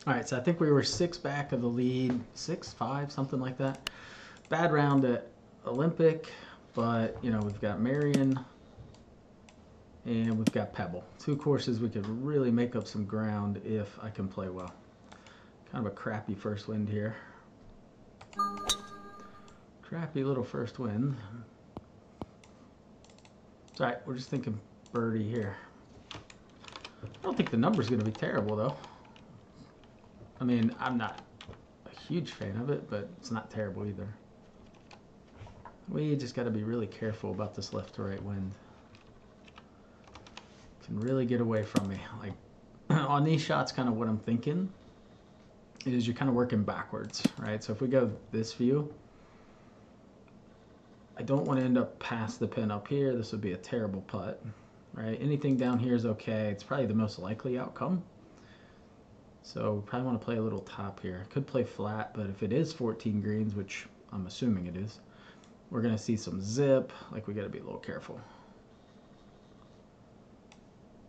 All right, so I think we were 6 back of the lead, 6-5, something like that. Bad round at Olympic, but you know we've got Merion and we've got Pebble. 2 courses we could really make up some ground if I can play well. Kind of a crappy first wind here. Crappy little first wind. It's all right, we're just thinking birdie here. I don't think the number's going to be terrible though. I mean, I'm not a huge fan of it, but it's not terrible either. We just got to be really careful about this left to right wind. It can really get away from me. Like on these shots, kind of what I'm thinking is you're kind of working backwards, right? So if we go this view, I don't want to end up past the pin up here. This would be a terrible putt, right? Anything down here is okay. It's probably the most likely outcome. So we probably want to play a little top here. Could play flat, but if it is 14 greens, which I'm assuming it is, we're going to see some zip. Like, we got to be a little careful.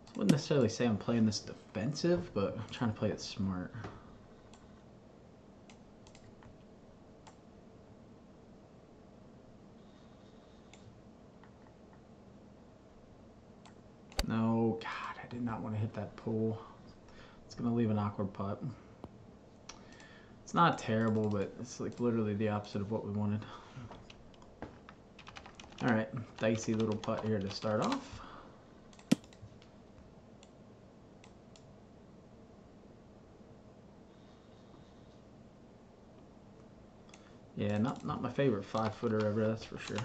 I wouldn't necessarily say I'm playing this defensive, but I'm trying to play it smart. No, God, I did not want to hit that pool. It's going to leave an awkward putt. It's not terrible, but it's like literally the opposite of what we wanted. All right, dicey little putt here to start off. Yeah, not my favorite 5-footer ever, that's for sure.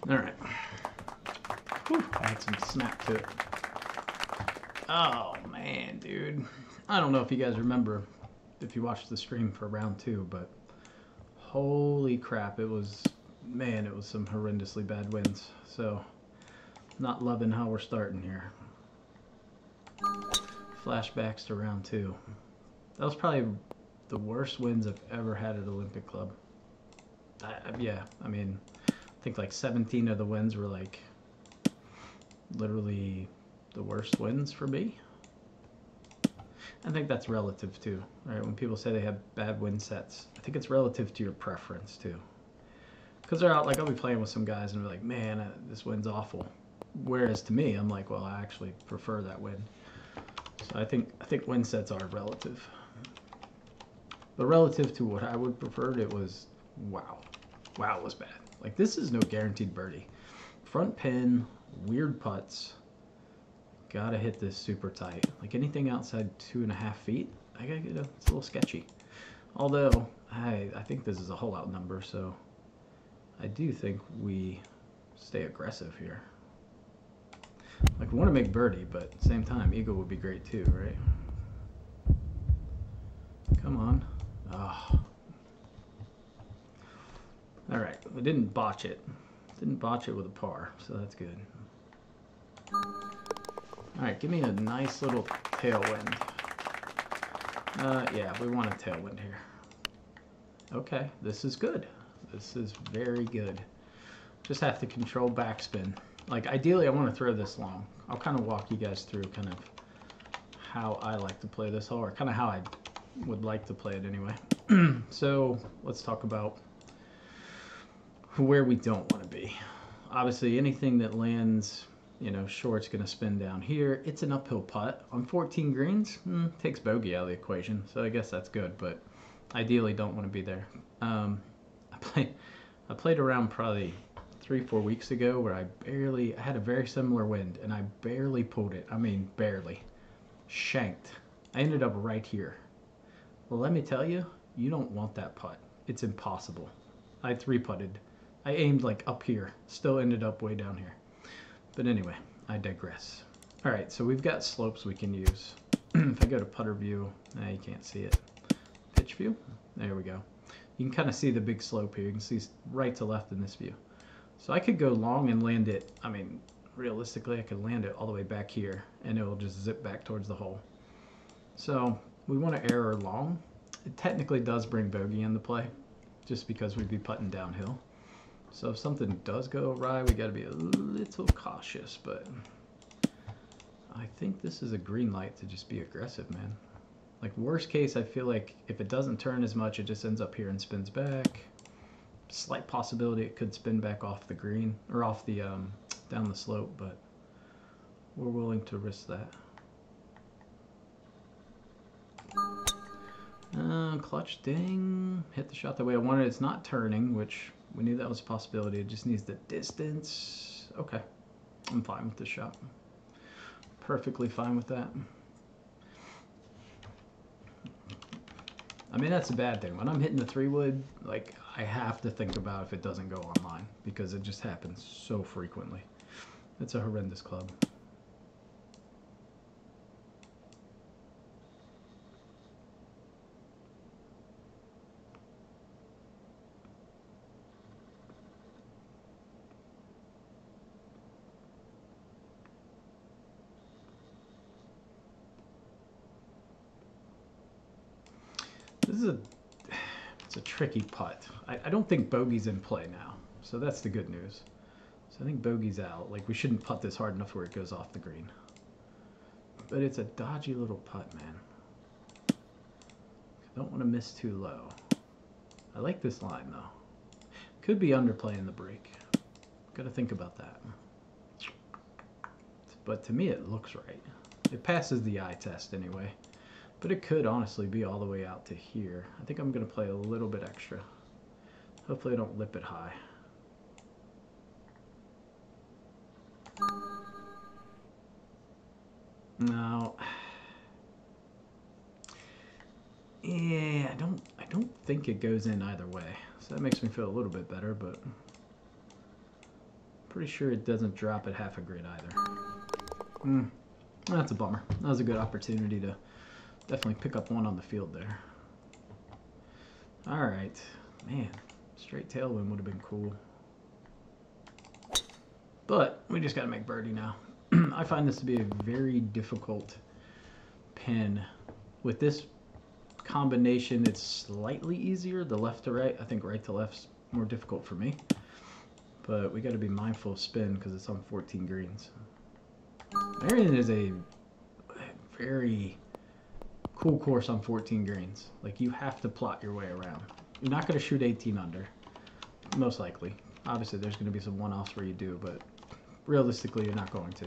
All right. Whew, add some snap to it. Oh, man, dude. I don't know if you guys remember, if you watched the stream for round 2, but holy crap, it was, man, it was some horrendously bad winds. So, not loving how we're starting here. Flashbacks to round 2. That was probably the worst winds I've ever had at Olympic Club. Yeah, I mean, I think like 17 of the winds were like literally the worst winds for me. I think that's relative too, right? When people say they have bad wind sets, I think it's relative to your preference too. Because they're out, like I'll be playing with some guys and be like, man, this wind's awful. Whereas to me, I'm like, well, I actually prefer that wind. So I think wind sets are relative. But relative to what I would prefer, it was, wow. Wow, it was bad. Like, this is no guaranteed birdie. Front pin, weird putts. Gotta hit this super tight. Like, anything outside 2.5 feet, I gotta get it's a little sketchy. Although, I think this is a hole out number, so I do think we stay aggressive here. Like, we want to make birdie, but at the same time, eagle would be great too, right? Come on. Oh. All right, we didn't botch it. Didn't botch it with a par, so that's good. All right, give me a nice little tailwind. Yeah, we want a tailwind here. Okay, this is good. This is very good. Just have to control backspin. Like, ideally, I want to throw this long. I'll kind of walk you guys through kind of how I like to play this hole, or kind of how I would like to play it anyway. So let's talk about where we don't want to be. Obviously, anything that lands, you know, short's going to spin down here. It's an uphill putt. On 14 greens, takes bogey out of the equation, so I guess that's good, but ideally don't want to be there. I played around probably 3-4 weeks ago where I had a very similar wind, and I barely pulled it. I mean, barely. Shanked. I ended up right here. Well, let me tell you, you don't want that putt. It's impossible. I 3-putted. I aimed like up here. Still ended up way down here. But anyway, I digress. All right, so we've got slopes we can use. If I go to putter view, you can't see it. Pitch view, there we go. You can kind of see the big slope here. You can see right to left in this view. So I could go long and land it, I mean, realistically, I could land it all the way back here, and it will just zip back towards the hole. So we want to error long. It technically does bring bogey into play, just because we'd be putting downhill. So if something does go awry, we got to be a little cautious, but I think this is a green light to just be aggressive, man. Like worst case, I feel like if it doesn't turn as much, it just ends up here and spins back. Slight possibility it could spin back off the green, or off the, down the slope, but we're willing to risk that. Clutch ding, hit the shot the way I wanted. It's not turning, which we knew that was a possibility. It just needs the distance. Okay, I'm fine with this shot. Perfectly fine with that. I mean, that's a bad thing. When I'm hitting the 3-wood, like, I have to think about if it doesn't go online, because it just happens so frequently. It's a horrendous club. It's a tricky putt. I don't think bogey's in play now, so that's the good news. So I think bogey's out. Like, we shouldn't putt this hard enough where it goes off the green. But it's a dodgy little putt, man. I don't want to miss too low. I like this line, though. Could be underplaying the break. Got to think about that. But to me, it looks right. It passes the eye test anyway. But it could honestly be all the way out to here. I think I'm going to play a little bit extra. Hopefully I don't lip it high. No. Yeah, I don't think it goes in either way. So that makes me feel a little bit better, but pretty sure it doesn't drop at half a grid either. That's a bummer. That was a good opportunity to definitely pick up one on the field there. All right, man, straight tailwind would have been cool. But we just got to make birdie now. I find this to be a very difficult pin. With this combination, it's slightly easier, the left to right. I think right to left's more difficult for me. But we got to be mindful of spin because it's on 14 greens. Merion is a very cool course on 14 greens. Like, you have to plot your way around. You're not going to shoot 18 under, most likely. Obviously, there's going to be some one-offs where you do, but realistically, you're not going to.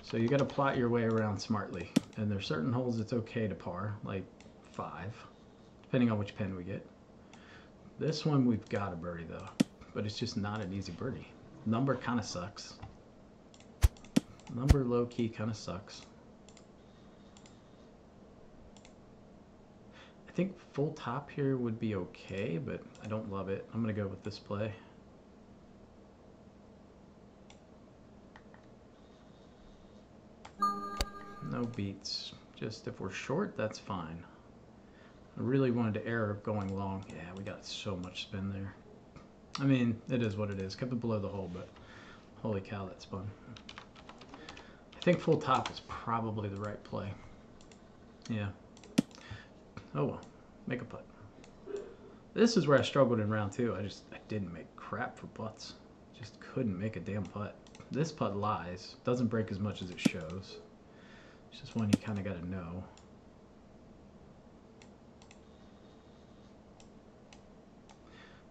So you got to plot your way around smartly. And there's certain holes it's okay to par, like 5, depending on which pin we get. This one we've got a birdie though, but it's just not an easy birdie. Number kind of sucks. Number low-key kind of sucks. I think full top here would be okay, but I don't love it. I'm going to go with this play. No beats. Just if we're short, that's fine. I really wanted to error going long. Yeah, we got so much spin there. I mean, it is what it is. Kept it below the hole, but holy cow, that spun. I think full top is probably the right play. Yeah. Oh well, make a putt. This is where I struggled in round 2. I didn't make crap for putts. Just couldn't make a damn putt. This putt lies. Doesn't break as much as it shows. It's just one you kind of got to know.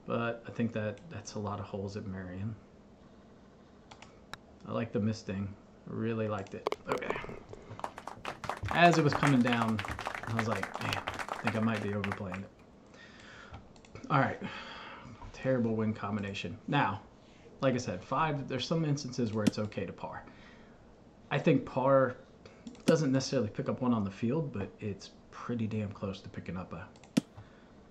But I think that's a lot of holes at Merion. I like the misting. Really liked it. Okay. As it was coming down, I was like, man, I think I might be overplaying it. All right. Terrible win combination. Now, like I said, 5, there's some instances where it's okay to par. I think par doesn't necessarily pick up one on the field, but it's pretty damn close to picking up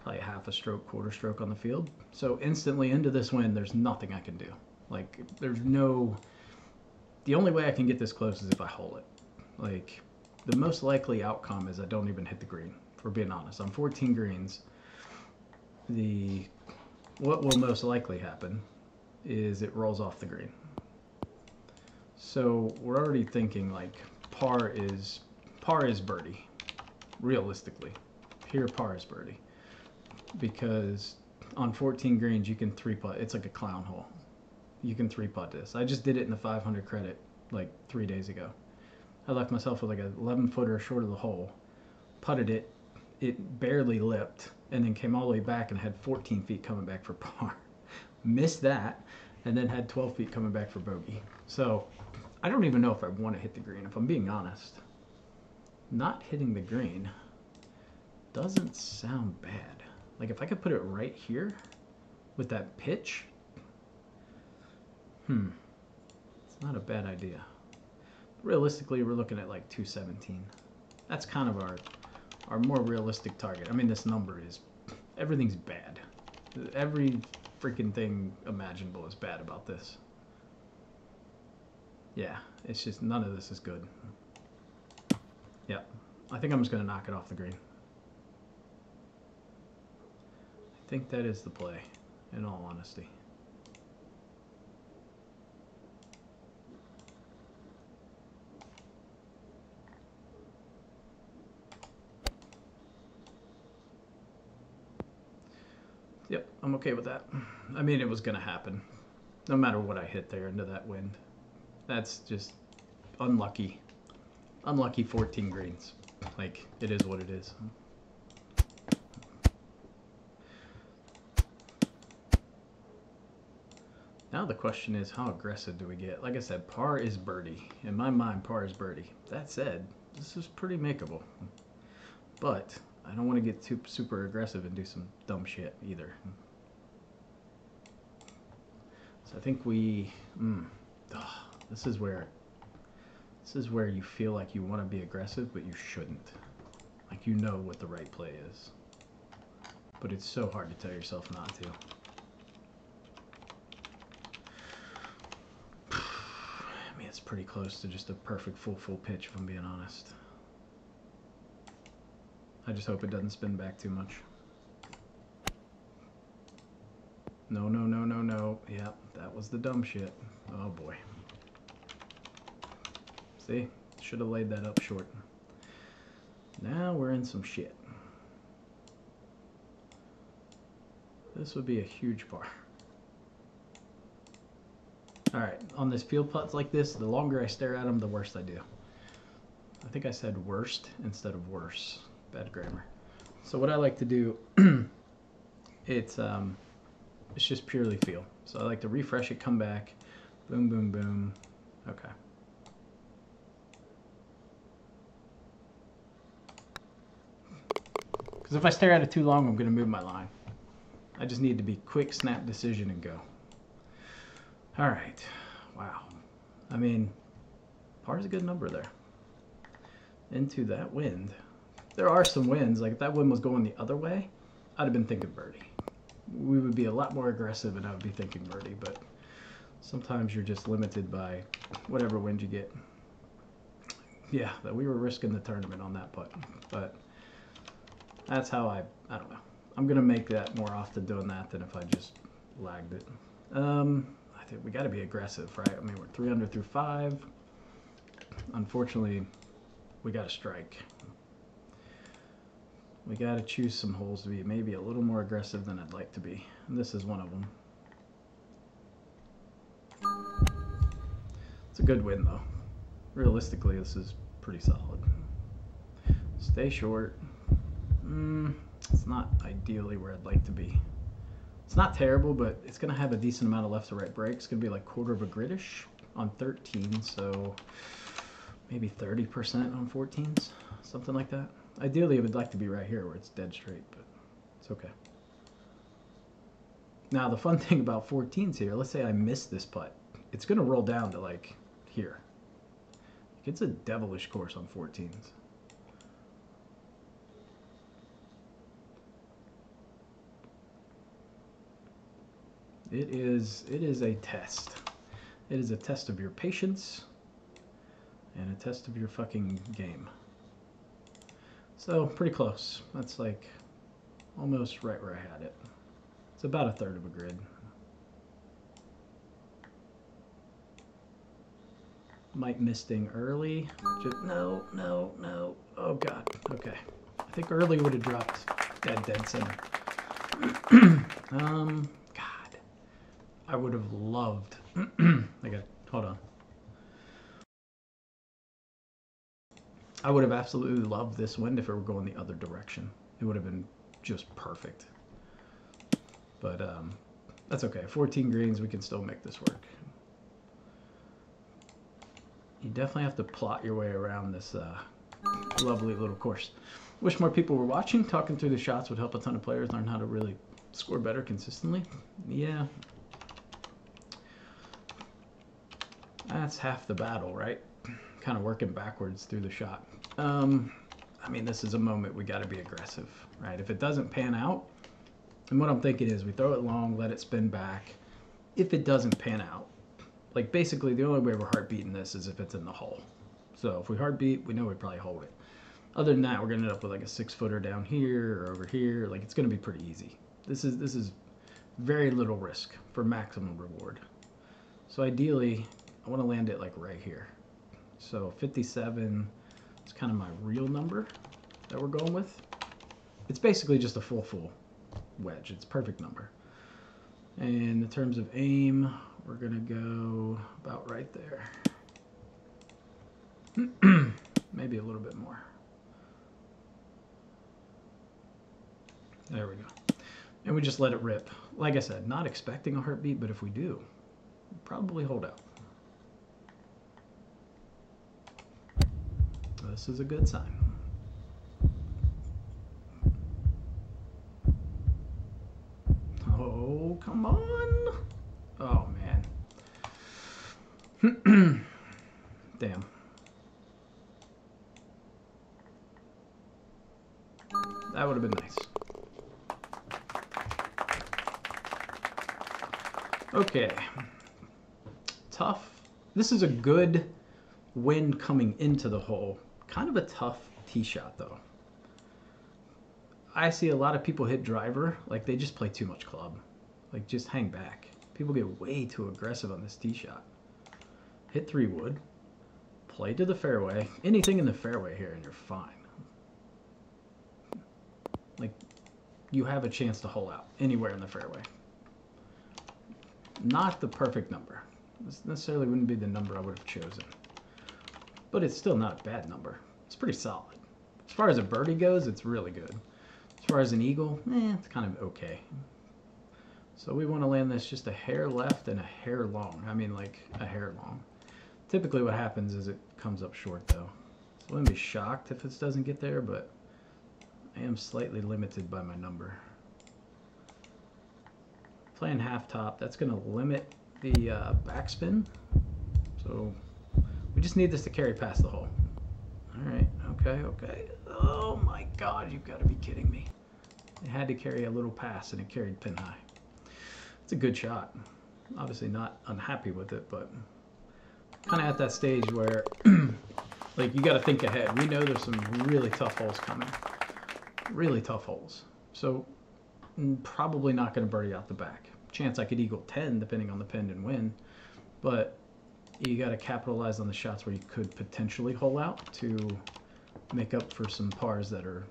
probably half a stroke, quarter stroke on the field. So instantly into this win, there's nothing I can do. Like, there's no... The only way I can get this close is if I hole it. Like, the most likely outcome is I don't even hit the green, for being honest. On 14 greens, what will most likely happen is it rolls off the green. So we're already thinking, like, par is birdie. realistically. Pure par is birdie. Because on 14 greens, you can 3-putt. It's like a clown hole. You can 3-putt this. I just did it in the 500 credit like 3 days ago. I left myself with like an 11-footer short of the hole, putted it, it barely lipped, and then came all the way back and had 14 feet coming back for par. Missed that, and then had 12 feet coming back for bogey. So I don't even know if I want to hit the green, if I'm being honest. Not hitting the green doesn't sound bad. Like if I could put it right here with that pitch, it's not a bad idea. Realistically, we're looking at like 217. That's kind of our more realistic target. I mean, this number is, everything's bad. Every freaking thing imaginable is bad about this. Yeah, it's just none of this is good. Yep, I think I'm just gonna knock it off the green. I think that is the play, in all honesty. Yep, I'm okay with that. I mean, it was going to happen. No matter what I hit there into that wind. That's just unlucky. Unlucky 14 greens. Like, it is what it is. Now the question is, how aggressive do we get? Like I said, par is birdie. In my mind, par is birdie. That said, this is pretty makeable. But I don't want to get too super aggressive and do some dumb shit either. So I think we, this is where you feel like you want to be aggressive, but you shouldn't. Like, you know what the right play is, but it's so hard to tell yourself not to. I mean, it's pretty close to just a perfect full pitch, if I'm being honest. I just hope it doesn't spin back too much. No, no, no, no, no. Yeah, that was the dumb shit. Oh boy. See? Should have laid that up short. Now we're in some shit. This would be a huge par. Alright, on this field putts like this, the longer I stare at them, the worse I do. I think I said worst instead of worse. Bad grammar. So what I like to do, it's just purely feel. So I like to refresh it, come back, boom, boom, boom. Okay. Because if I stare at it too long, I'm going to move my line. I just need to be quick, snap decision and go. All right. Wow. I mean, par's a good number there. Into that wind. There are some winds. Like if that wind was going the other way, I'd have been thinking birdie. We would be a lot more aggressive and I would be thinking birdie, but sometimes you're just limited by whatever wind you get. Yeah, that we were risking the tournament on that putt, but that's how I don't know. I'm going to make that more often doing that than if I just lagged it. I think we got to be aggressive, right? I mean, we're 3 under through 5. Unfortunately, we got to strike. We got to choose some holes to be maybe a little more aggressive than I'd like to be. And this is one of them. It's a good win, though. Realistically, this is pretty solid. Stay short. It's not ideally where I'd like to be. It's not terrible, but it's going to have a decent amount of left to right break. It's going to be like quarter of a gridish on 13, so maybe 30% on 14s, something like that. Ideally, it would like to be right here where it's dead straight, but it's okay. Now, the fun thing about 14s here, let's say I miss this putt. It's going to roll down to like here. It's a devilish course on 14s. It is a test. It is a test of your patience and a test of your fucking game. So, pretty close. That's like almost right where I had it. It's about a third of a grid. Might miss thing early. Just, no. Oh, God. Okay. think early would have dropped dead center. God, I would have loved. Hold on. I would have absolutely loved this wind if it were going the other direction. It would have been just perfect. But that's okay. 14 greens, we can still make this work. You definitely have to plot your way around this lovely little course. Wish more people were watching. Talking through the shots would help a ton of players learn how to really score better consistently. Yeah. That's half the battle, right? Kind of working backwards through the shot. I mean, this is a moment we got to be aggressive, right? If it doesn't pan out, and what I'm thinking is we throw it long, let it spin back. If it doesn't pan out, like basically the only way we're heartbeating this is if it's in the hole. So if we heartbeat, we know we probably hold it. Other than that, we're gonna end up with like a 6-footer down here or over here. Like it's gonna be pretty easy. This is very little risk for maximum reward. So ideally, I want to land it like right here. So 57 is kind of my real number that we're going with. It's basically just a full wedge. It's a perfect number. And in terms of aim, we're gonna go about right there. Maybe a little bit more. There we go. And we just let it rip. Like I said, not expecting a heartbeat, but if we do, we'll probably hold out. This is a good sign. Oh, come on. Oh, man. Damn. That would have been nice. Okay. Tough. This is a good wind coming into the hole. Kind of a tough tee shot, though. I see a lot of people hit driver, like they just play too much club. Like just hang back. People get way too aggressive on this tee shot. Hit 3 wood. Play to the fairway. Anything in the fairway here and you're fine. Like you have a chance to hole out anywhere in the fairway. Not the perfect number. This necessarily wouldn't be the number I would have chosen. But it's still not a bad number. It's pretty solid. As far as a birdie goes, it's really good. As far as an eagle, it's kind of okay. So we want to land this just a hair left and a hair long. I mean like a hair long. Typically what happens is it comes up short though. So I wouldn't be shocked if this doesn't get there, but I am slightly limited by my number. Playing half top, that's going to limit the backspin. So we just need this to carry past the hole. All right, okay. Oh my God, you've got to be kidding me. It had to carry a little pass and it carried pin high. It's a good shot. Obviously not unhappy with it, but kind of at that stage where like you got to think ahead. We know there's some really tough holes coming. Really tough holes. So probably not going to birdie out the back. Chance I could eagle 10 depending on the pin and win, but you got to capitalize on the shots where you could potentially hole out to make up for some pars that are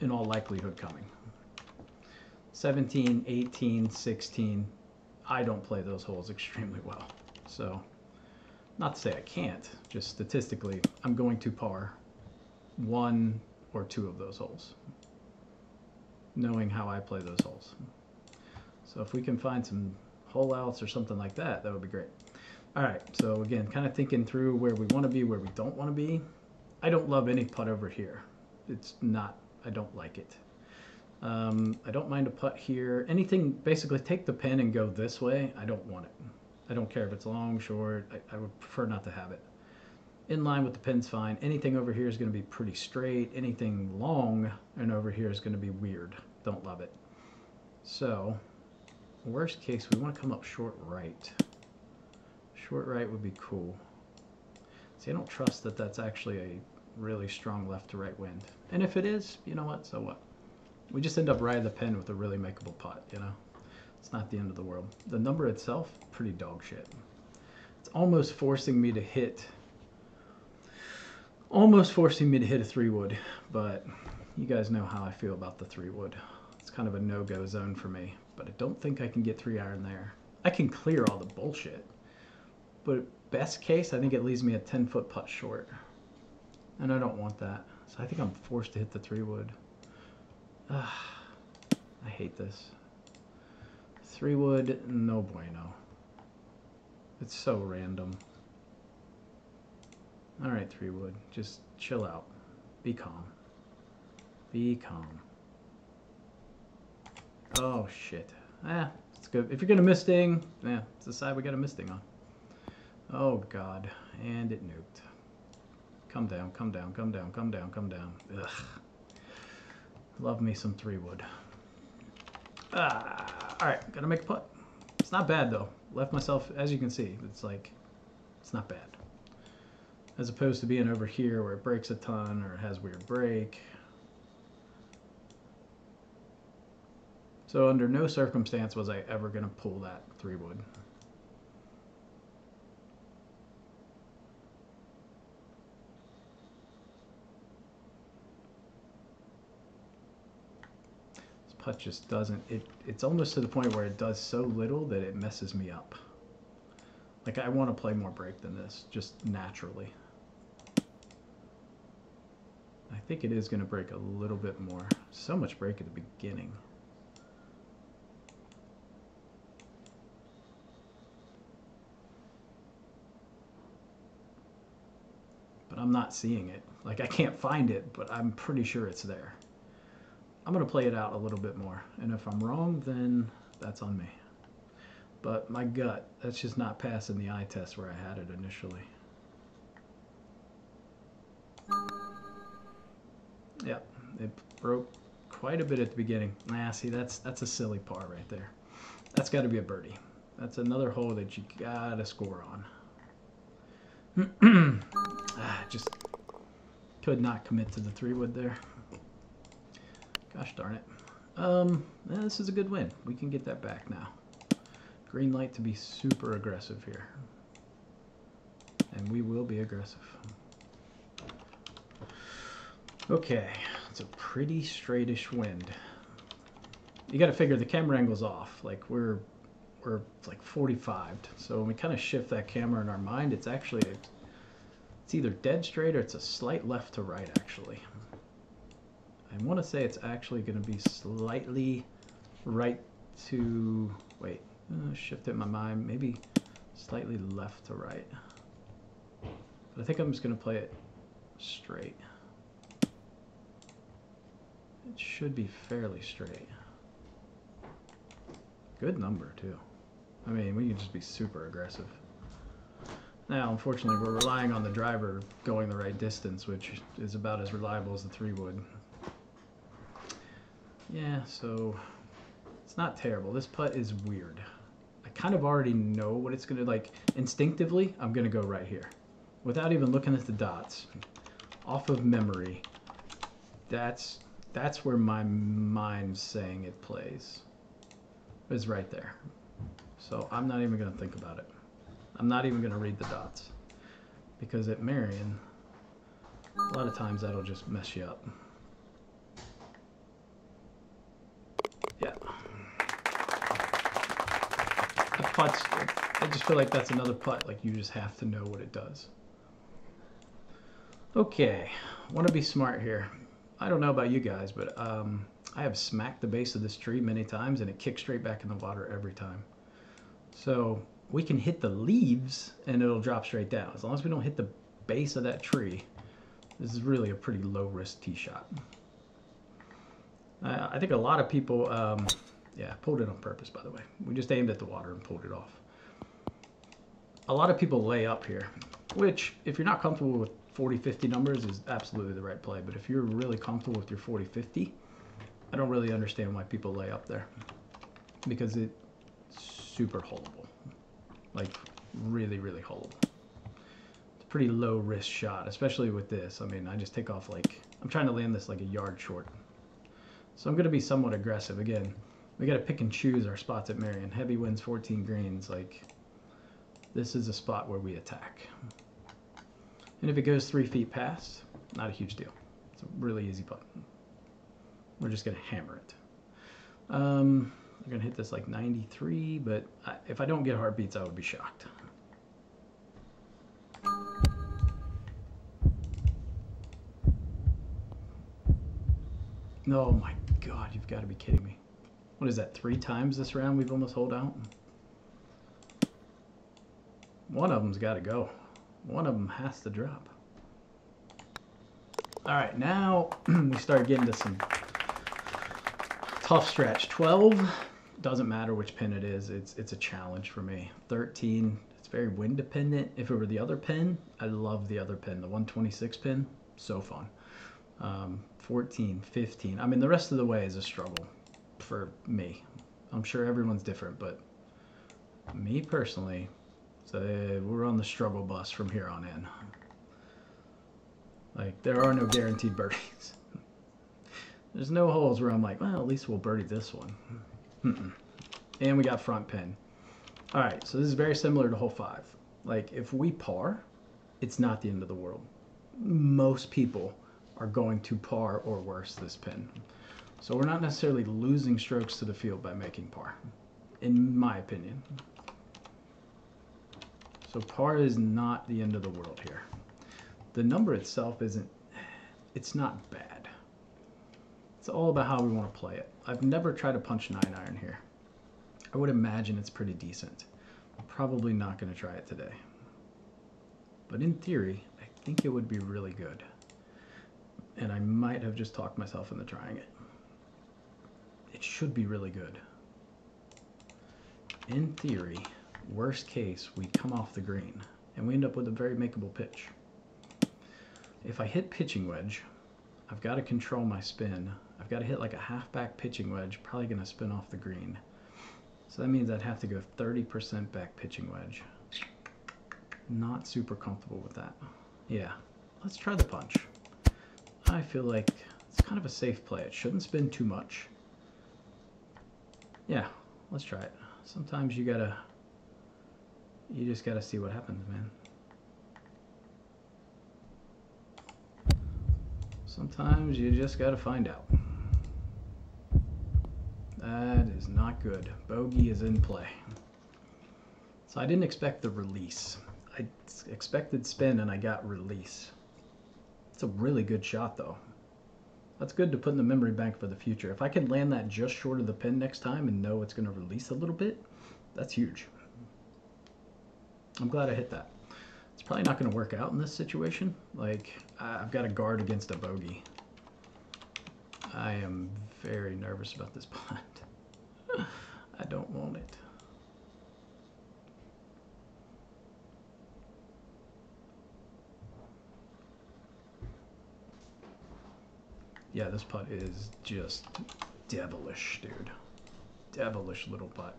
in all likelihood coming. 17, 18, 16, I don't play those holes extremely well. So not to say I can't, just statistically I'm going to par 1 or 2 of those holes, knowing how I play those holes. So if we can find some hole outs or something like that, that would be great. All right, so again, kind of thinking through where we want to be, where we don't want to be. I don't love any putt over here. It's not, I don't like it. I don't mind a putt here. Anything, basically take the pin and go this way. I don't want it. I don't care if it's long, short. I would prefer not to have it. In line with the pin's fine. Anything over here is going to be pretty straight. Anything long and over here is going to be weird. Don't love it. So, worst case, we want to come up short right. Short right would be cool. See, I don't trust that that's actually a really strong left to right wind. And if it is, you know what, so what? We just end up riding the pin with a really makeable putt, you know? It's not the end of the world. The number itself, pretty dog shit. It's almost forcing me to hit a 3 wood, but You guys know how I feel about the 3-wood. It's kind of a no-go zone for me, but I don't think I can get 3-iron there. I can clear all the bullshit, but best case, I think it leaves me a 10-foot putt short, and I don't want that. So I think I'm forced to hit the 3-wood. I hate this. 3-wood, no bueno. It's so random. All right, 3-wood, just chill out. Be calm. Be calm. Oh shit. It's good. If you're gonna miss ding, it's the side we got a miss ding on. Oh god, and it nuked. Come down, come down, come down, come down, come down. Ugh. Love me some 3-wood. Alright, gotta make a putt. It's not bad though. Left myself, as you can see, it's not bad. As opposed to being over here where it breaks a ton or it has weird break. So under no circumstance was I ever gonna pull that 3-wood. Putt just doesn't, it's almost to the point where it does so little that it messes me up. Like I want to play more break than this, just naturally. I think it is going to break a little bit more. So much break at the beginning. But I'm not seeing it. Like I can't find it, but I'm pretty sure it's there. I'm going to play it out a little bit more, and if I'm wrong, then that's on me. But my gut, that's just not passing the eye test where I had it initially. Yep, it broke quite a bit at the beginning. See, that's a silly par right there. That's got to be a birdie. That's another hole that you got to score on. Just could not commit to the 3-wood there. Gosh darn it. This is a good win. We can get that back now. Green light to be super aggressive here. And we will be aggressive. Okay, it's a pretty straightish wind. You got to figure the camera angle's off. Like we're like 45. So when we kind of shift that camera in our mind, it's actually, it's either dead straight or it's a slight left to right actually. I want to say it's actually going to be slightly right to, wait, shift it in my mind, maybe slightly left to right. But I think I'm just going to play it straight. It should be fairly straight. Good number too. I mean, we can just be super aggressive. Now, unfortunately, we're relying on the driver going the right distance, which is about as reliable as the 3-wood. Yeah, so it's not terrible. This putt is weird. I kind of already know what it's going to, like, instinctively, I'm going to go right here. Without even looking at the dots. Off of memory. That's where my mind's saying it plays. It's right there. So I'm not even going to think about it. I'm not even going to read the dots. Because at Merion, a lot of times that'll just mess you up. Yeah. The putts, I just feel like that's another putt. Like you just have to know what it does. Okay, want to be smart here. I don't know about you guys, but I have smacked the base of this tree many times and it kicks straight back in the water every time. So we can hit the leaves and it'll drop straight down. As long as we don't hit the base of that tree, this is really a pretty low risk tee shot. I think a lot of people, yeah, pulled it on purpose, by the way. We just aimed at the water and pulled it off. A lot of people lay up here, which if you're not comfortable with 40-50 numbers is absolutely the right play. But if you're really comfortable with your 40-50, I don't really understand why people lay up there because it's super holeable, like really, really holeable. It's a pretty low risk shot, especially with this. I mean, I just take off like, I'm trying to land this like a yard short. So I'm going to be somewhat aggressive. Again, we got to pick and choose our spots at Merion. Heavy winds, 14 greens. Like, this is a spot where we attack. And if it goes 3 feet past, not a huge deal. It's a really easy putt. We're just gonna hammer it. We're gonna hit this like 93, but if I don't get heartbeats, I would be shocked. Oh my God, you've got to be kidding me. What is that, 3 times this round we've almost holed out? One of them's got to go. One of them has to drop. All right, now we start getting to some tough stretch. 12, doesn't matter which pin it is. It's a challenge for me. 13, it's very wind dependent. If it were the other pin, I love the other pin. The 126 pin, so fun. 14, 15. I mean, the rest of the way is a struggle for me. I'm sure everyone's different, but me personally, so we're on the struggle bus from here on in. Like, there are no guaranteed birdies. There's no holes where I'm like, well, at least we'll birdie this one. And we got front pin. All right, so this is very similar to hole 5. Like, if we par, it's not the end of the world. Most people are going to par or worse this pin. So we're not necessarily losing strokes to the field by making par, in my opinion. So par is not the end of the world here. The number itself it's not bad. It's all about how we want to play it. I've never tried to punch 9-iron here. I would imagine it's pretty decent. I'm probably not going to try it today. But in theory, I think it would be really good. And I might have just talked myself into trying it. It should be really good. In theory, worst case, we come off the green and we end up with a very makeable pitch. If I hit pitching wedge, I've got to control my spin. I've got to hit like a half-back pitching wedge, probably going to spin off the green. So that means I'd have to go 30% back pitching wedge. Not super comfortable with that. Yeah, let's try the punch. I feel like it's kind of a safe play. It shouldn't spin too much. Yeah, let's try it. Sometimes you just gotta see what happens, man. Sometimes you just gotta find out. That is not good. Bogey is in play. So I didn't expect the release. I expected spin and I got release. It's a really good shot though. That's good to put in the memory bank for the future. If I can land that just short of the pin next time and know it's going to release a little bit, that's huge. I'm glad I hit that. It's probably not going to work out in this situation. Like, I've got a guard against a bogey. I am very nervous about this putt. I don't want it. Yeah, this putt is just devilish, dude. Devilish little putt.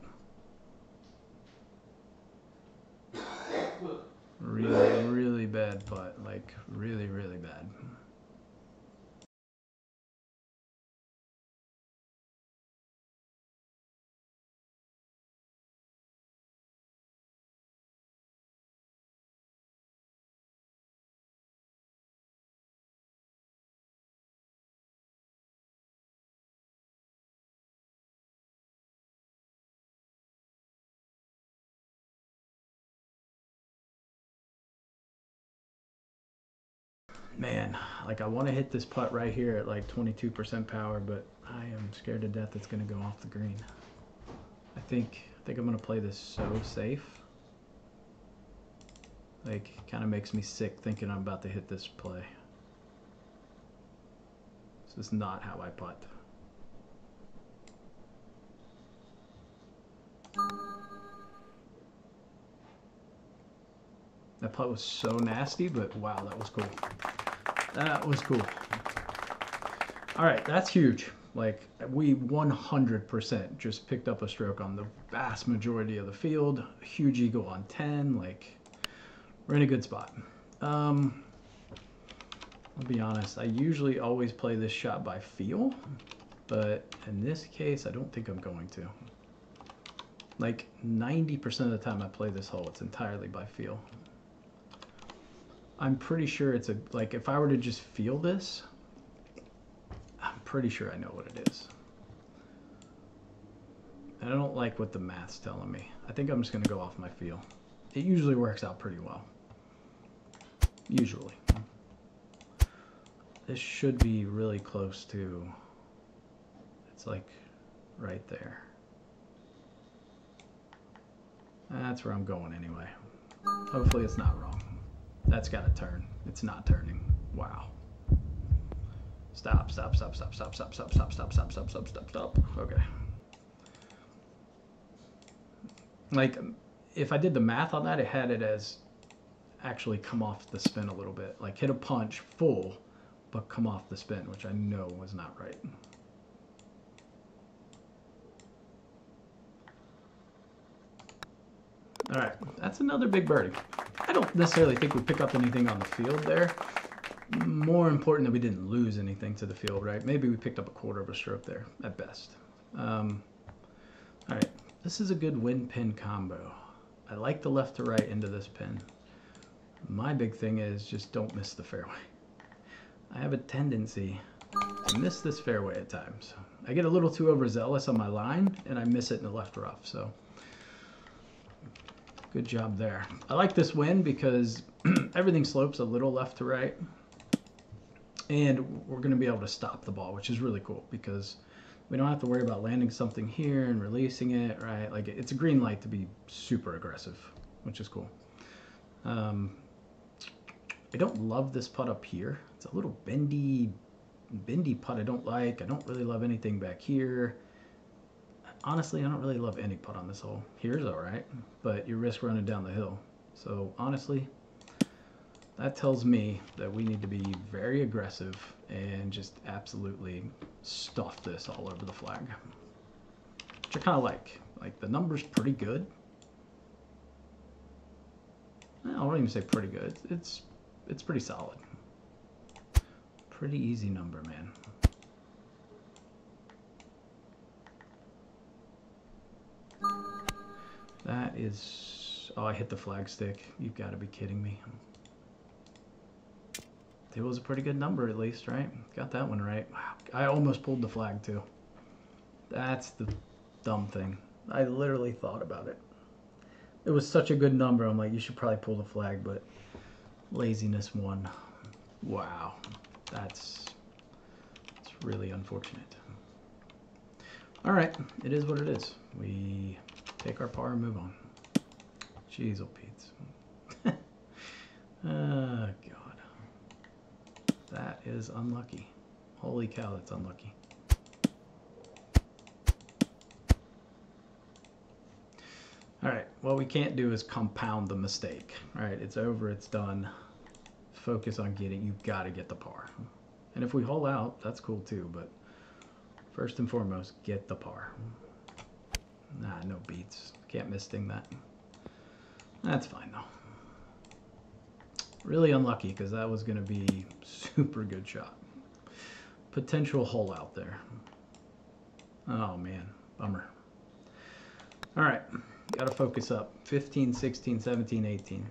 Really, really bad putt. Like, really, really bad. Man, like I want to hit this putt right here at like 22% power, but I am scared to death it's going to go off the green. I think I'm going to play this so safe. Like, kind of makes me sick thinking I'm about to hit this play. This is not how I putt. That putt was so nasty, but wow, that was cool. That was cool. All right, that's huge. Like, we 100% just picked up a stroke on the vast majority of the field. A huge eagle on 10. Like, we're in a good spot. I'll be honest, I usually always play this shot by feel, but in this case, I don't think I'm going to. Like, 90% of the time I play this hole, it's entirely by feel. I'm pretty sure it's like, if I were to just feel this, I'm pretty sure I know what it is. And I don't like what the math's telling me. I think I'm just going to go off my feel. It usually works out pretty well. Usually. This should be really close to, it's like right there. That's where I'm going anyway. Hopefully it's not wrong. That's got to turn. It's not turning. Wow. Stop, stop, stop, stop, stop, stop, stop, stop, stop, stop, stop, stop, stop, stop. Okay. Like, if I did the math on that, it had it as actually come off the spin a little bit. Like, hit a punch full, but come off the spin, which I know was not right. All right, that's another big birdie. I don't necessarily think we pick up anything on the field there. More important that we didn't lose anything to the field, right? Maybe we picked up a quarter of a stroke there, at best. All right, this is a good wind pin combo. I like the left to right into this pin. My big thing is just don't miss the fairway. I have a tendency to miss this fairway at times. I get a little too overzealous on my line, and I miss it in the left rough, so good job there. I like this wind because everything slopes a little left to right, and we're going to be able to stop the ball, which is really cool because we don't have to worry about landing something here and releasing it, right? Like, it's a green light to be super aggressive, which is cool. I don't love this putt up here. It's a little bendy putt I don't like. I don't really love anything back here. Honestly, I don't really love any putt on this hole. Here's all right, but you risk running down the hill. So honestly, that tells me that we need to be very aggressive and just absolutely stuff this all over the flag, which I kind of like. Like, the number's pretty good. I don't even say pretty good. It's pretty solid. Pretty easy number, man. That is... Oh, I hit the flag stick. You've got to be kidding me. It was a pretty good number, at least, right? Got that one right. Wow. I almost pulled the flag, too. That's the dumb thing. I literally thought about it. It was such a good number. I'm like, you should probably pull the flag, but laziness won. Wow. That's really unfortunate. All right. It is what it is. We take our par and move on. Jeez, oh Pete's. Oh, God. That is unlucky. Holy cow, that's unlucky. All right, what we can't do is compound the mistake. All right, it's over, it's done. Focus on getting, you've got to get the par. And if we hole out, that's cool too, but first and foremost, get the par. Nah, no beats. Can't missing that. That's fine though. Really unlucky because that was going to be super good shot. Potential hole out there. Oh man, bummer. All right, got to focus up. 15, 16, 17, 18.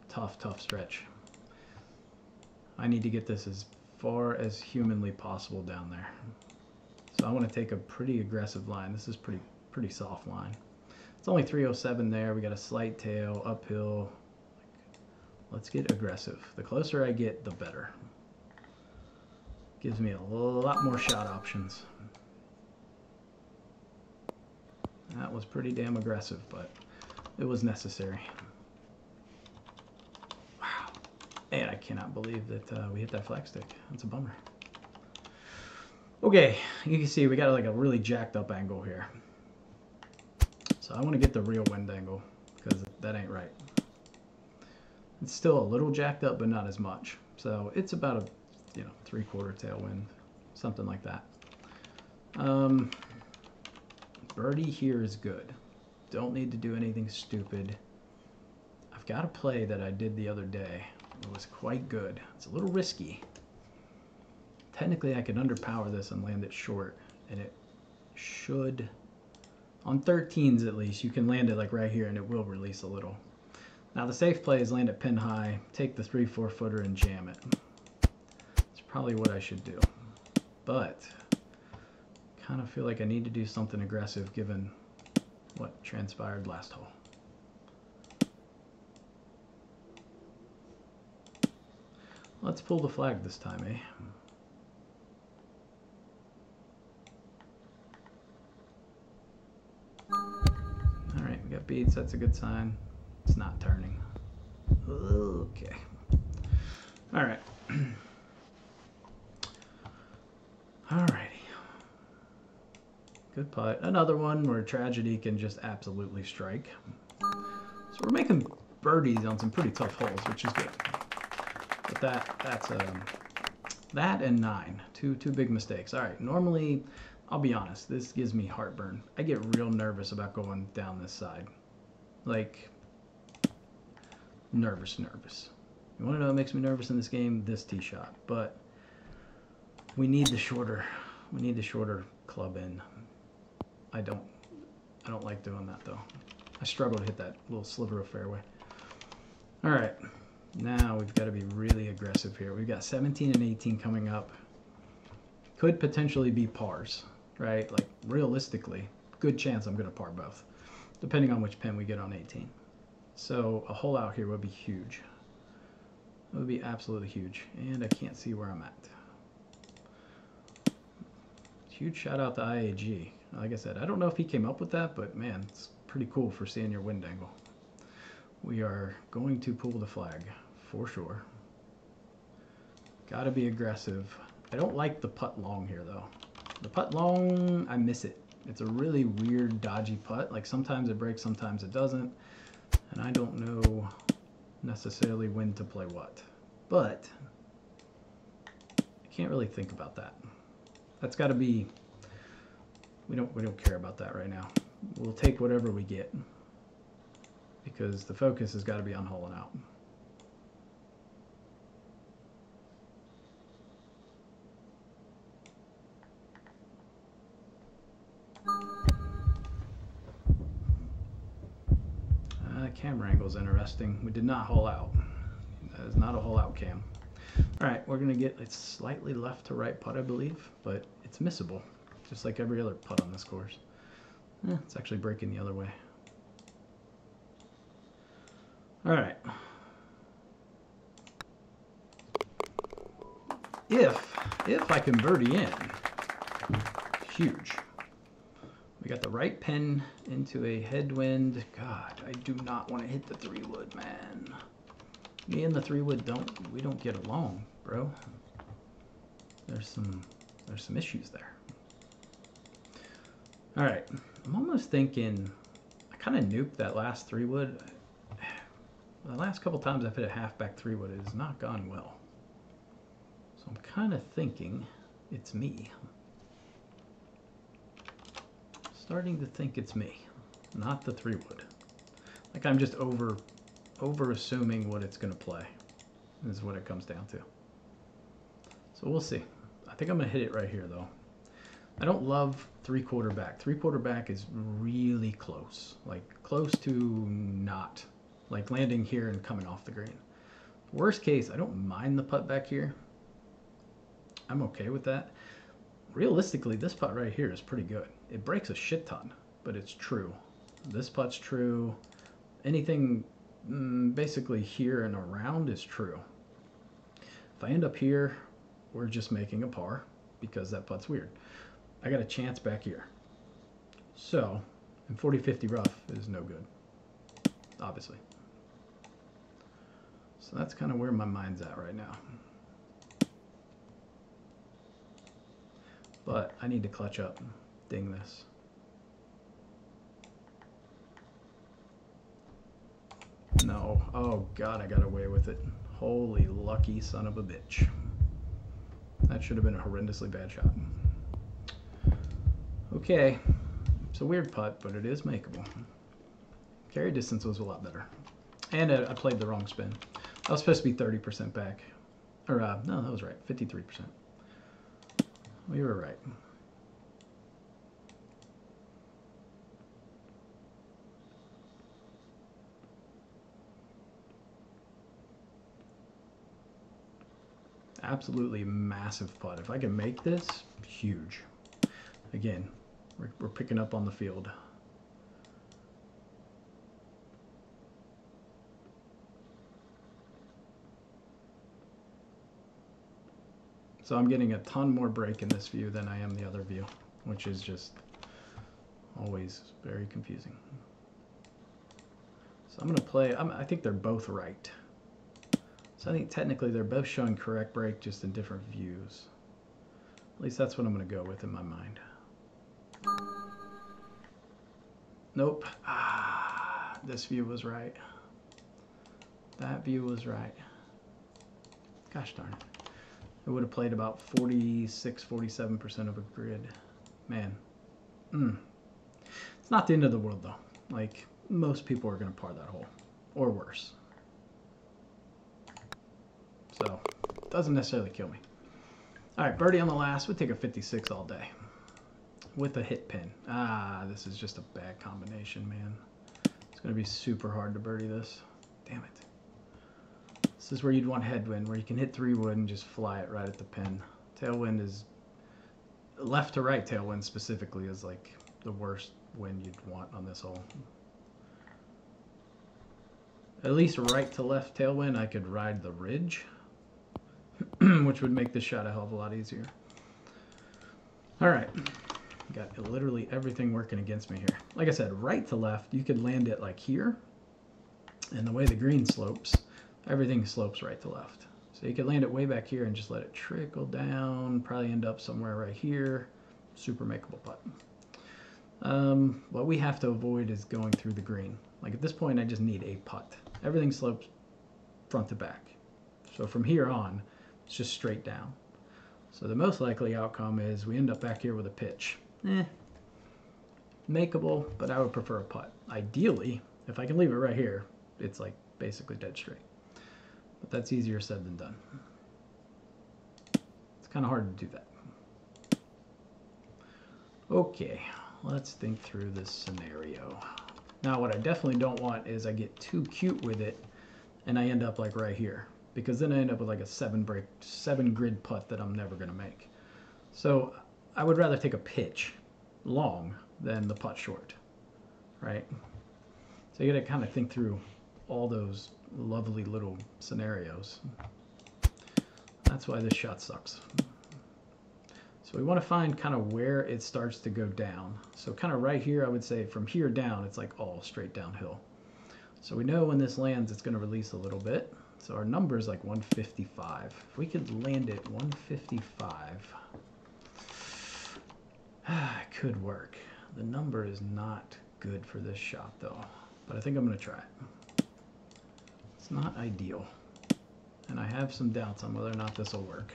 Tough, tough stretch. I need to get this as far as humanly possible down there. So I want to take a pretty aggressive line. This is pretty soft line. It's only 307 there. We got a slight tail, uphill. Let's get aggressive. The closer I get, the better. Gives me a lot more shot options. That was pretty damn aggressive, but it was necessary. Wow. And I cannot believe that we hit that flag stick. That's a bummer. Okay, you can see we got like a really jacked up angle here. So I want to get the real wind angle because that ain't right. It's still a little jacked up, but not as much. So it's about a, 3/4 tailwind, something like that. Birdie here is good. Don't need to do anything stupid. I've got a play that I did the other day. It was quite good. It's a little risky. Technically, I could underpower this and land it short, and it should, on 13s at least, you can land it like right here, and it will release a little. Now, the safe play is land it pin high, take the 3/4 footer, and jam it. It's probably what I should do. but kind of feel like I need to do something aggressive given what transpired last hole. Let's pull the flag this time, eh? Alright, we got beads, that's a good sign. It's not turning. Okay. Alright. Alrighty. Good putt. Another one where tragedy can just absolutely strike. So we're making birdies on some pretty tough holes, which is good. But that's that and 9. Two big mistakes. Alright, normally, I'll be honest, this gives me heartburn. I get real nervous about going down this side. Like, nervous. You want to know what makes me nervous in this game? This tee shot. But we need the shorter club in. I don't like doing that though. I struggle to hit that little sliver of fairway. All right, now we've got to be really aggressive here. We've got 17 and 18 coming up. Could potentially be pars, right? Like realistically, good chance I'm going to par both, depending on which pin we get on 18. So a hole out here would be huge. It would be absolutely huge, and I can't see where I'm at. Huge shout out to IAG. Like I said, I don't know if he came up with that, but man, it's pretty cool for seeing your wind angle. We are going to pull the flag for sure. Gotta be aggressive. I don't like the putt long here though. The putt long, I miss it. It's a really weird, dodgy putt. Like sometimes it breaks, sometimes it doesn't. And I don't know necessarily when to play what. But I can't really think about that. That's got to be, we don't care about that right now. We'll take whatever we get because the focus has got to be on holing out. Camera angle is interesting. We did not hole out. That is not a hole out cam. All right, we're gonna get a slightly left to right putt, I believe, but it's missable, just like every other putt on this course. It's actually breaking the other way. All right. If I can birdie in, huge. We got the right pin into a headwind. God, I do not want to hit the 3-wood, man. Me and the 3-wood we don't get along, bro. There's some issues there. All right, I'm almost thinking I kind of nuked that last 3-wood. The last couple times I've hit a halfback 3-wood, it has not gone well. So I'm kind of thinking it's me. Starting to think it's me, not the 3-wood. Like I'm just over assuming what it's gonna play is what it comes down to. So we'll see. I think I'm gonna hit it right here though. I don't love 3/4 back. 3/4 back is really close, like close to not, like landing here and coming off the green. Worst case, I don't mind the putt back here. I'm okay with that. Realistically, this putt right here is pretty good. It breaks a shit ton, but it's true. This putt's true. Anything basically here and around is true. If I end up here, we're just making a par because that putt's weird. I got a chance back here. So, and 40-50 rough is no good, obviously. So that's kind of where my mind's at right now. But I need to clutch up, ding this. No, oh God, I got away with it. Holy lucky son of a bitch. That should have been a horrendously bad shot. Okay, it's a weird putt, but it is makeable. Carry distance was a lot better. And I played the wrong spin. I was supposed to be 30% back. Or, no, that was right, 53%. We were right. Absolutely massive putt. If I can make this, huge. Again, we're picking up on the field. So I'm getting a ton more break in this view than I am the other view, which is just always very confusing. So I'm going to play, I think they're both right. So I think technically they're both showing correct break, just in different views. At least that's what I'm going to go with in my mind. Nope. Ah, this view was right. That view was right. Gosh darn it. It would have played about 46, 47% of a grid. Man. It's not the end of the world, though. Like, most people are going to par that hole. Or worse. So, it doesn't necessarily kill me. Alright, birdie on the last. We'll take a 56 all day. With a hit pin. Ah, this is just a bad combination, man. It's going to be super hard to birdie this. Damn it. This is where you'd want headwind, where you can hit 3-wood and just fly it right at the pin. Tailwind is, left to right tailwind specifically is like the worst wind you'd want on this hole. At least right to left tailwind, I could ride the ridge, which would make this shot a hell of a lot easier. All right, got literally everything working against me here. Like I said, right to left, you could land it like here, and the way the green slopes, everything slopes right to left. So you could land it way back here and just let it trickle down, probably end up somewhere right here. Super makeable putt. What we have to avoid is going through the green. Like at this point, I just need a putt. Everything slopes front to back. So from here on, it's just straight down. So the most likely outcome is we end up back here with a pitch. Makeable, but I would prefer a putt. Ideally, if I can leave it right here, it's like basically dead straight. But that's easier said than done. It's kind of hard to do that. Okay, let's think through this scenario. Now, what I definitely don't want is I get too cute with it and I end up like right here, because then I end up with like a 7 grid putt that I'm never going to make. So I would rather take a pitch long than the putt short, right? So you got to kind of think through all those lovely little scenarios. That's why this shot sucks. So we want to find kind of where it starts to go down. So kind of right here, I would say from here down, it's like all straight downhill. So we know when this lands, it's going to release a little bit. So our number is like 155. If we could land it 155, it could work. The number is not good for this shot though, but I think I'm going to try it. It's not ideal, and I have some doubts on whether or not this will work.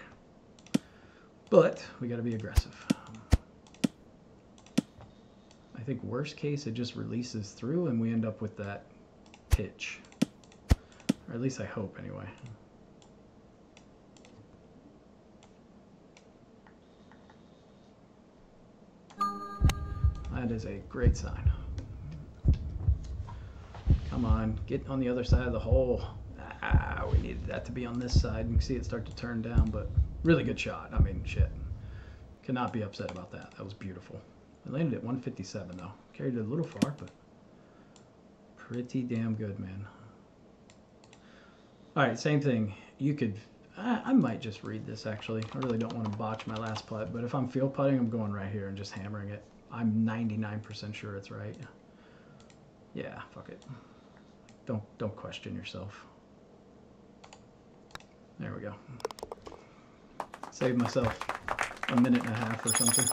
But we got to be aggressive. I think worst case, it just releases through and we end up with that pitch. Or at least I hope anyway. That is a great sign. Come on, get on the other side of the hole. Ah, we needed that to be on this side. You can see it start to turn down, but really good shot. I mean, shit. Cannot be upset about that. That was beautiful. I landed at 157 though. Carried it a little far, but pretty damn good, man. All right, same thing. You could, I might just read this actually. I really don't want to botch my last putt, but if I'm field putting, I'm going right here and just hammering it. I'm 99% sure it's right. Yeah, fuck it. Don't question yourself. There we go. Saved myself a minute and a half or something.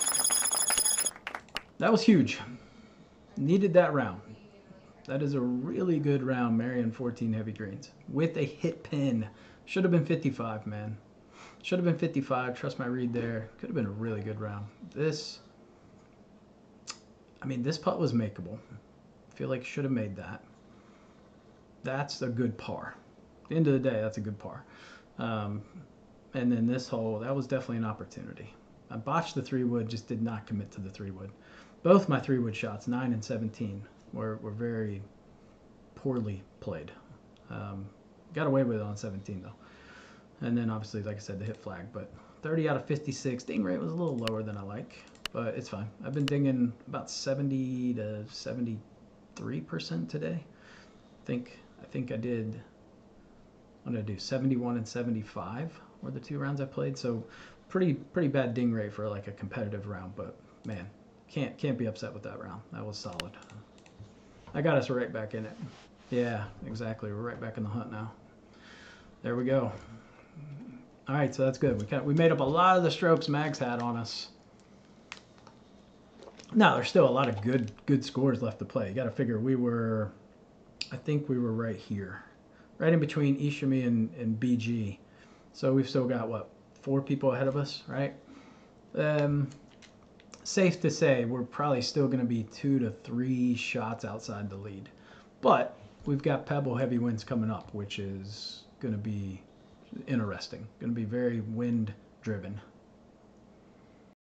That was huge. Needed that round. That is a really good round, Merion 14 heavy greens. With a hit pin. Should have been 55, man. Should have been 55. Trust my read there. Could have been a really good round. This, I mean, this putt was makeable. I feel like should have made that. That's a good par. At the end of the day, that's a good par. And then this hole, that was definitely an opportunity. I botched the 3-wood, just did not commit to the 3-wood. Both my 3-wood shots, 9 and 17, were very poorly played. Got away with it on 17 though. And then obviously, like I said, the hit flag. But 30 out of 56. Ding rate was a little lower than I like, but it's fine. I've been dinging about 70 to 73% today. I think I did, what did I do? 71 and 75 were the 2 rounds I played. So pretty bad ding rate for like a competitive round, but man, can't be upset with that round. That was solid. I got us right back in it. Yeah, exactly. We're right back in the hunt now. There we go. All right, so that's good. We made up a lot of the strokes Mags had on us. Now, there's still a lot of good scores left to play. You got to figure I think we were right here. Right in between Ishimi and BG. So we've still got, what, 4 people ahead of us, right? Safe to say we're probably still going to be 2 to 3 shots outside the lead. But we've got Pebble heavy winds coming up, which is going to be interesting. Going to be very wind driven.